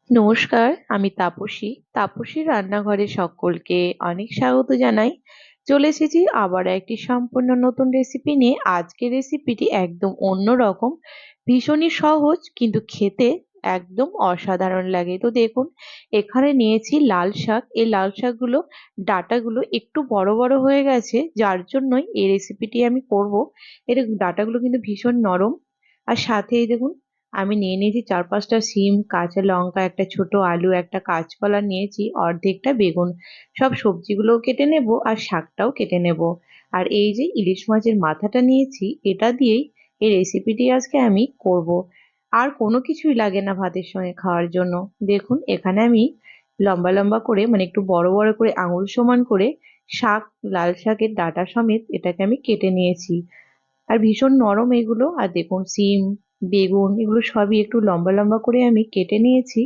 নমস্কার, আমি তাপসী। তাপসীর রান্নাঘরে সকলকে অনেক স্বাগত জানাই। চলে এসেছি আবার একটি সম্পূর্ণ নতুন রেসিপি নিয়ে। আজকের রেসিপিটি একদম অন্যরকম, ভীষণই সহজ কিন্তু খেতে একদম অসাধারণ লাগে। তো দেখুন, এখানে নিয়েছি লাল শাক। এই লাল শাকগুলো ডাঁটাগুলো একটু বড় বড় হয়ে গেছে, যার জন্যই এই রেসিপিটি আমি করব। এর ডাঁটাগুলো কিন্তু ভীষণ নরম। আর সাথে এই দেখুন, আমি নিয়ে নিয়েছি 4-5টা সিম, কাঁচা লঙ্কা, একটা ছোট আলু, একটা কাঁচকলা নিয়েছি, অর্ধেকটা বেগুন। সব সবজিগুলোও কেটে নেব আর শাকটাও কেটে নেব। আর এই যে ইলিশ মাছের মাথাটা নিয়েছি, এটা দিয়েই এই রেসিপিটি আজকে আমি করব। আর কোনো কিছুই লাগে না ভাতের সঙ্গে খাওয়ার জন্য। দেখুন, এখানে আমি লম্বা লম্বা করে, মানে একটু বড় বড় করে, আঙুল সমান করে শাক, লাল শাকের ডাঁটা সমেত এটাকে আমি কেটে নিয়েছি। আর ভীষণ নরম এগুলো। আর দেখুন, সিম, বেগুন এগুলো সবই একটু লম্বা লম্বা করে আমি কেটে নিয়েছি।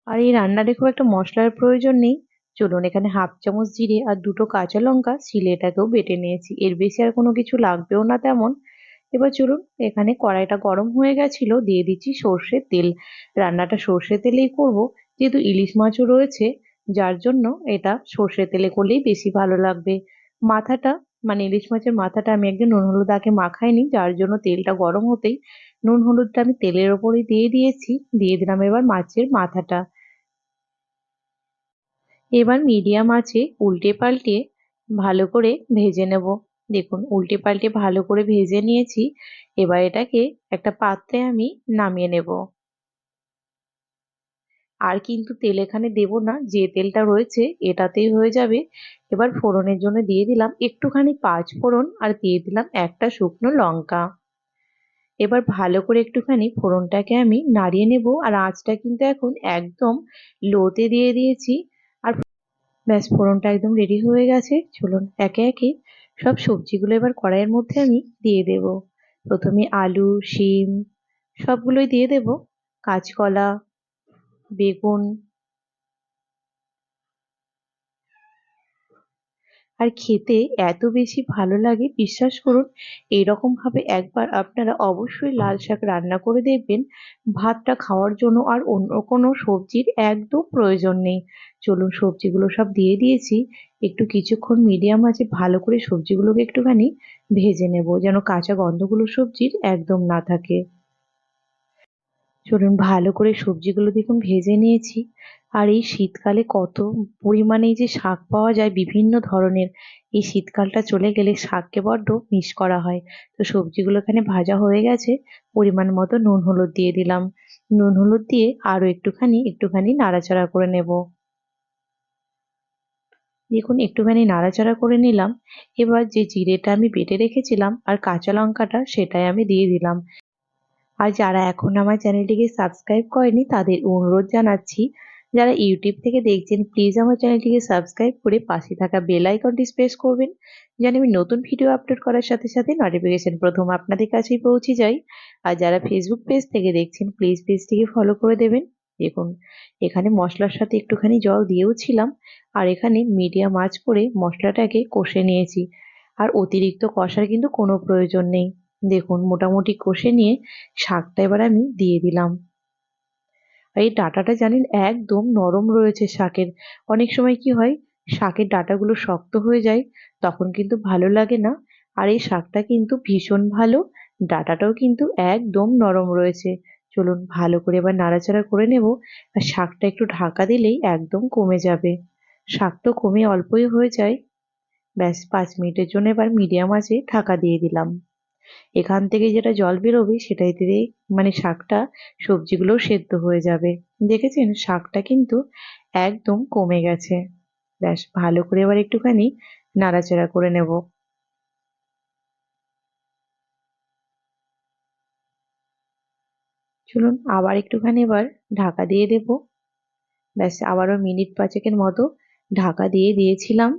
আর এই রান্নাটা খুব একটা মশলার প্রয়োজন নেই। চলুন, এখানে 1/2 চামচ জিরে আর 2টো কাঁচা লঙ্কা শিলে এটাকেও বেটে নিয়েছি। এর বেশি আর কোনো কিছু লাগবেও না তেমন। এবার চলুন, এখানে কড়াইটা গরম হয়ে গেছিল, দিয়ে দিচ্ছি সর্ষের তেল। রান্নাটা সর্ষের তেলেই করব, যেহেতু ইলিশ মাছও রয়েছে, যার জন্য এটা সর্ষের তেলে করলেই বেশি ভালো লাগবে। মাথাটা, মানে ইলিশ মাছের মাথাটা আমি একদিন নুন হলুদ আগে মাখাইনি, যার জন্য তেলটা গরম হতেই নুন হলুদটা আমি তেলের ওপরই দিয়ে দিয়েছি। দিয়ে দিলাম এবার মাছের মাথাটা। এবার মিডিয়াম আঁচে উল্টে পাল্টে ভালো করে ভেজে নেব। দেখুন, উল্টে পাল্টে ভালো করে ভেজে নিয়েছি। এবার এটাকে একটা পাত্রে আমি নামিয়ে নেব। আর কিন্তু তেল এখানে দেব না, যে তেলটা রয়েছে এটাতেই হয়ে যাবে। এবার ফোড়নের জন্য দিয়ে দিলাম একটুখানি 5 ফোড়ন, আর দিয়ে দিলাম একটা শুকনো লঙ্কা। এবার ভালো করে একটুখানি ফোড়নটাকে আমি নাড়িয়ে নেব। আর আঁচটা কিন্তু এখন একদম লোতে দিয়ে দিয়েছি। আর ব্যাস, ফোড়নটা একদম রেডি হয়ে গেছে। চলুন, একে একে সব সবজিগুলো এবার কড়াইয়ের মধ্যে আমি দিয়ে দেব। প্রথমে আলু, শিম সবগুলোই দিয়ে দেব, কাঁচকলা, বেগুন। আর খেতে এত বেশি ভালো লাগে, বিশ্বাস করুন। এইরকম ভাবে একবার আপনারা অবশ্যই লাল শাক রান্না করে দেখবেন। ভাতটা খাওয়ার জন্য আর অন্য কোনো সবজির একদম প্রয়োজন নেই। চলুন, সবজিগুলো সব দিয়ে দিয়েছি। একটু কিছুক্ষণ মিডিয়াম আছে ভালো করে সবজিগুলোকে একটুখানি ভেজে নেব, যেন কাঁচা গন্ধগুলো সবজির একদম না থাকে। চলুন, ভালো করে সবজিগুলো দেখুন ভেজে নিয়েছি। আর এই শীতকালে কত পরিমাণে এই যে শাক পাওয়া যায় বিভিন্ন ধরনের। এই শীতকালটা চলে গেলে শাককে বড্ড মিস করা হয়। তো সবজিগুলো এখানে ভাজা হয়ে গেছে। পরিমাণ মতো নুন হলুদ দিয়ে দিলাম। নুন হলুদ দিয়ে আরো একটুখানি একটুখানি নাড়াচাড়া করে নেব। দেখুন, একটুখানি নাড়াচাড়া করে নিলাম। এবার যে জিরেটা আমি বেটে রেখেছিলাম আর কাঁচা লঙ্কাটা, সেটাই আমি দিয়ে দিলাম। আর যারা এখন আমার চ্যানেলটিকে সাবস্ক্রাইব করেনি তাদের অনুরোধ জানাচ্ছি, যারা ইউটিউব থেকে দেখছেন প্লিজ আমার চ্যানেলটিকে সাবস্ক্রাইব করে পাশে থাকা বেল আইকনটি প্রেস করবেন, যেন আমি নতুন ভিডিও আপলোড করার সাথে সাথে নোটিফিকেশন প্রথম আপনাদের কাছেই পৌঁছে যায়। আর যারা ফেসবুক পেজ থেকে দেখছেন প্লিজ পেজটিকে ফলো করে দেবেন। দেখুন, এখানে মশলার সাথে একটুখানি জল দিয়েও ছিলাম। আর এখানে মিডিয়াম আঁচ করে মশলাটাকে কষে নিয়েছি। আর অতিরিক্ত কষার কিন্তু কোনো প্রয়োজন নেই। দেখুন, মোটামুটি কষে নিয়ে শাকটা এবার আমি দিয়ে দিলাম। আর এই ডাঁটাটা জানেন একদম নরম রয়েছে শাকের। অনেক সময় কি হয়, শাকের ডাঁটাগুলো শক্ত হয়ে যায়, তখন কিন্তু ভালো লাগে না। আর এই শাকটা কিন্তু ভীষণ ভালো, ডাঁটাটাও কিন্তু একদম নরম রয়েছে। চলুন, ভালো করে এবার নাড়াচাড়া করে নেব। আর শাকটা একটু ঢাকা দিলেই একদম কমে যাবে। শাক তো কমে অল্পই হয়ে যায়। ব্যাস, 5 মিনিটের জন্য এবার মিডিয়াম আঁচে ঢাকা দিয়ে দিলাম। এখান থেকে যেটা জল বেরোবে সেটাই দিয়ে, মানে শাকটা, সবজিগুলো সেদ্ধ হয়ে যাবে। দেখেছেন, শাকটা কিন্তু একদম কমে গেছে। ব্যাস, ভালো করে এবার একটুখানি নাড়াচাড়া করে নেব। চলুন, আবার একটুখানি এবার ঢাকা দিয়ে দেব। ব্যাস, আবারও মিনিট 5-এর মতো ঢাকা দিয়ে দিয়েছিলাম।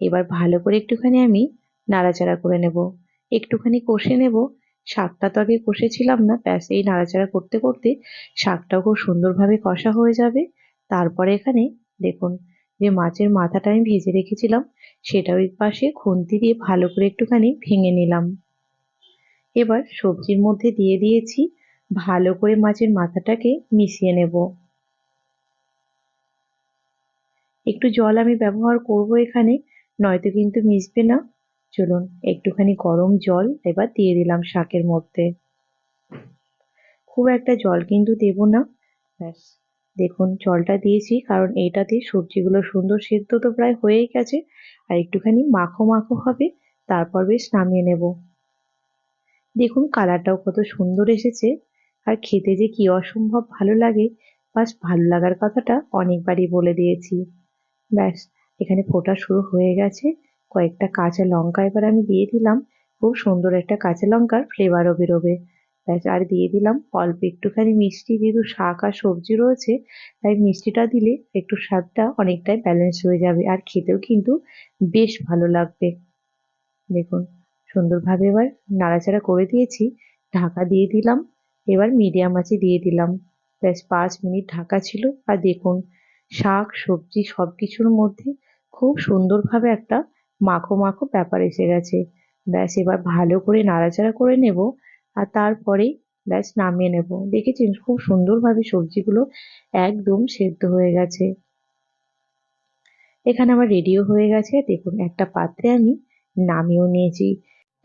এবার ভালো করে একটুখানি আমি নাড়াচাড়া করে নেব, একটুখানি কষে নেব। শাকটা তো আগে কষেছিলাম না। ব্যাস, এই নাড়াচাড়া করতে করতে শাকটাও খুব সুন্দরভাবে কষা হয়ে যাবে। তারপরে এখানে দেখুন, যে মাছের মাথাটা আমি ভেজে রেখেছিলাম, সেটা ওই পাশে খুন্তি দিয়ে ভালো করে একটুখানি ভেঙে নিলাম। এবার সবজির মধ্যে দিয়ে দিয়েছি, ভালো করে মাছের মাথাটাকে মিশিয়ে নেব। একটু জল আমি ব্যবহার করব এখানে, নয়তো কিন্তু মিশবে না। চলুন একটুখানি গরম জল এবার দিয়ে দিলাম শাকের মধ্যে। খুব একটা জল কিন্তু দেব না। ব্যাস, দেখুন জলটা দিয়েছি কারণ এইটাতে সবজিগুলো সুন্দর সেদ্ধ তো প্রায় হয়েই গেছে, আর একটুখানি মাখো মাখো হবে, তারপর বেশ নামিয়ে নেব। দেখুন কালারটাও কত সুন্দর এসেছে, আর খেতে যে কি অসম্ভব ভালো লাগে, বাস ভালো লাগার কথাটা অনেকবারই বলে দিয়েছি। ব্যাস, এখানে ফোটা শুরু হয়ে গেছে। কয়েকটা কাঁচা লঙ্কা এবার আমি দিয়ে দিলাম, খুব সুন্দর একটা কাঁচা লঙ্কার ফ্লেভারও বেরোবে। ব্যাস, আর দিয়ে দিলাম অল্প একটুখানি মিষ্টি, যেহেতু শাক আর সবজি রয়েছে তাই মিষ্টিটা দিলে একটু স্বাদটা অনেকটাই ব্যালেন্স হয়ে যাবে, আর খেতেও কিন্তু বেশ ভালো লাগবে। দেখুন সুন্দরভাবে এবার নাড়াচাড়া করে দিয়েছি, ঢাকা দিয়ে দিলাম। এবার মিডিয়াম আঁচে দিয়ে দিলাম। ব্যাস 5 মিনিট ঢাকা ছিল, আর দেখুন শাক সবজি সবকিছুর মধ্যে খুব সুন্দরভাবে একটা মাখো মাখো ব্যাপার এসে গেছে। ব্যাস, এবার ভালো করে নাড়াচাড়া করে নেব, আর তারপরেই ব্যাস নামিয়ে নেব। দেখেছেন খুব সুন্দরভাবে সবজিগুলো একদম সেদ্ধ হয়ে গেছে। এখানে আমার রেডিও হয়ে গেছে, দেখুন একটা পাত্রে আমি নামিয়েও নিয়েছি।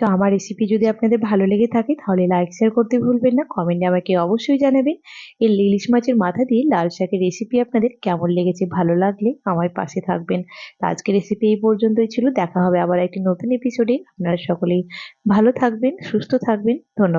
তো আমার রেসিপি যদি আপনাদের ভালো লেগে থাকে তাহলে লাইক শেয়ার করতে ভুলবেন না, কমেন্টে আমাকে অবশ্যই জানাবেন। এই ইলিশ মাছের মাথা দিয়ে লাল শাকের রেসিপি আপনাদের কেমন লেগেছে, ভালো লাগলে আমার পাশে থাকবেন। তো আজকের রেসিপি এই পর্যন্তই ছিল, দেখা হবে আবার একটি নতুন এপিসোডে। আপনারা সকলেই ভালো থাকবেন, সুস্থ থাকবেন, ধন্যবাদ।